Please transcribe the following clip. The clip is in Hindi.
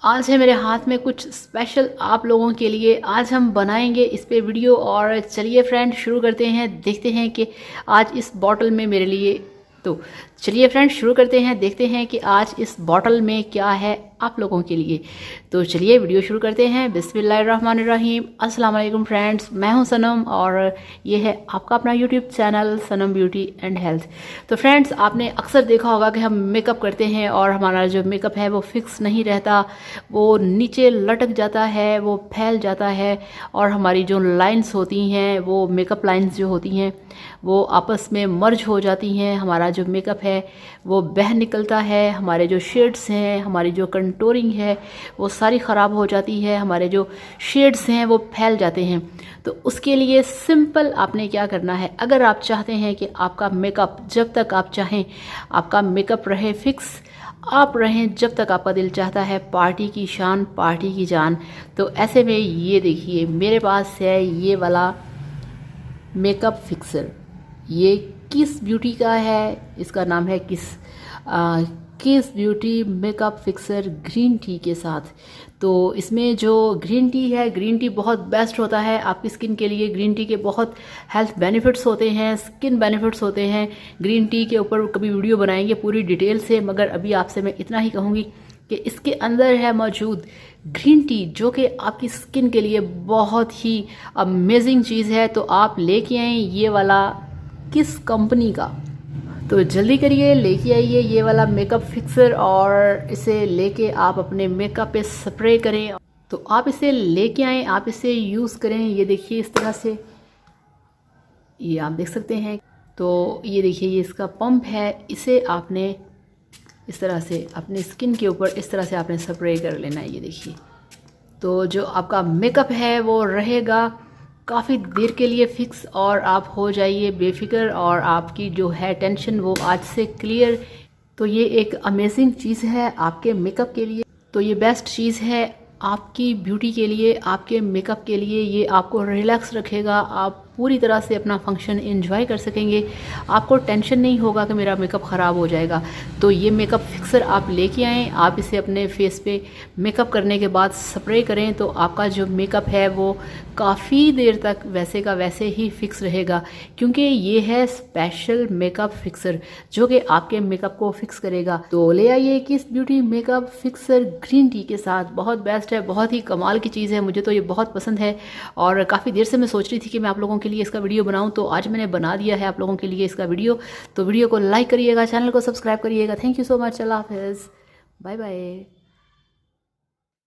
आज है मेरे हाथ में कुछ स्पेशल आप लोगों के लिए। आज हम बनाएंगे इस पे वीडियो और चलिए फ्रेंड शुरू करते हैं। देखते हैं कि आज इस बॉटल में मेरे लिए तो चलिए फ्रेंड शुरू करते हैं। देखते हैं कि आज इस बॉटल में क्या है आप लोगों के लिए। तो चलिए वीडियो शुरू करते हैं। बिस्मिल्लाहिर्रहमानिर्रहीम। अस्सलाम वालेकुम फ्रेंड्स, मैं हूं सनम और ये है आपका अपना YouTube channel Sanam beauty and health. तो फ्रेंड्स, आपने अक्सर देखा होगा कि हम मेकअप करते हैं और हमारा जो मेकअप है वो फिक्स नहीं रहता, वो नीचे लटक जाता है, वो फैल जाता है और हमारी जो लाइंस होती हैं, वो मेकअप लाइंस जो होती हैं वो आपस में मर्ज हो जाती हैं। हमारा जो मेकअप है वो बह निकलता है, हमारे जो शेड्स हैं, हमारी जो कंटूरिंग है वो सारी ख़राब हो जाती है, हमारे जो शेड्स हैं वो फैल जाते हैं। तो उसके लिए सिंपल आपने क्या करना है, अगर आप चाहते हैं कि आपका मेकअप जब तक आप चाहें आपका मेकअप रहे फिक्स, आप रहें जब तक आपका दिल चाहता है, पार्टी की शान पार्टी की जान, तो ऐसे में ये देखिए मेरे पास है ये वाला मेकअप फिक्सर। ये किस ब्यूटी का है, इसका नाम है किस beauty makeup fixer green tea के साथ। तो इसमें जो ग्रीन टी है, ग्रीन टी बहुत बेस्ट होता है आपकी स्किन के लिए। ग्रीन टी के बहुत हेल्थ बेनिफिट्स होते हैं, स्किन बेनिफिट्स होते हैं। ग्रीन टी के ऊपर कभी वीडियो बनाएंगे पूरी डिटेल से, मगर अभी आपसे मैं इतना ही कहूँगी कि इसके अंदर है मौजूद ग्रीन टी, जो कि आपकी स्किन के लिए बहुत ही अमेजिंग चीज़ है। तो आप लेके आएँ ये वाला किस कंपनी का, तो जल्दी करिए लेके आइए ये वाला मेकअप फिक्सर और इसे लेके आप अपने मेकअप पे स्प्रे करें। तो आप इसे लेके आएँ, आप इसे यूज़ करें। ये देखिए इस तरह से, ये आप देख सकते हैं। तो ये देखिए ये इसका पंप है, इसे आपने इस तरह से अपनी स्किन के ऊपर इस तरह से आपने स्प्रे कर लेना है। ये देखिए, तो जो आपका मेकअप है वो रहेगा काफ़ी देर के लिए फिक्स और आप हो जाइए बेफिक्र और आपकी जो है टेंशन वो आज से क्लियर। तो ये एक अमेजिंग चीज़ है आपके मेकअप के लिए। तो ये बेस्ट चीज़ है आपकी ब्यूटी के लिए, आपके मेकअप के लिए। ये आपको रिलैक्स रखेगा, आप पूरी तरह से अपना फंक्शन एंजॉय कर सकेंगे। आपको टेंशन नहीं होगा कि मेरा मेकअप ख़राब हो जाएगा। तो ये मेकअप फिक्सर आप लेके आएँ, आप इसे अपने फेस पे मेकअप करने के बाद स्प्रे करें तो आपका जो मेकअप है वो काफ़ी देर तक वैसे का वैसे ही फिक्स रहेगा, क्योंकि ये है स्पेशल मेकअप फिक्सर जो कि आपके मेकअप को फिक्स करेगा। तो ले आइए किस beauty makeup fixer green tea के साथ। बहुत बेस्ट है, बहुत ही कमाल की चीज़ है, मुझे तो ये बहुत पसंद है और काफ़ी देर से मैं सोच रही थी कि मैं आप लोगों के लिए इसका वीडियो बनाऊं, तो आज मैंने बना दिया है आप लोगों के लिए इसका वीडियो। तो वीडियो को लाइक करिएगा, चैनल को सब्सक्राइब करिएगा। थैंक यू सो मच, अल्लाह हाफिज़, बाय बाय।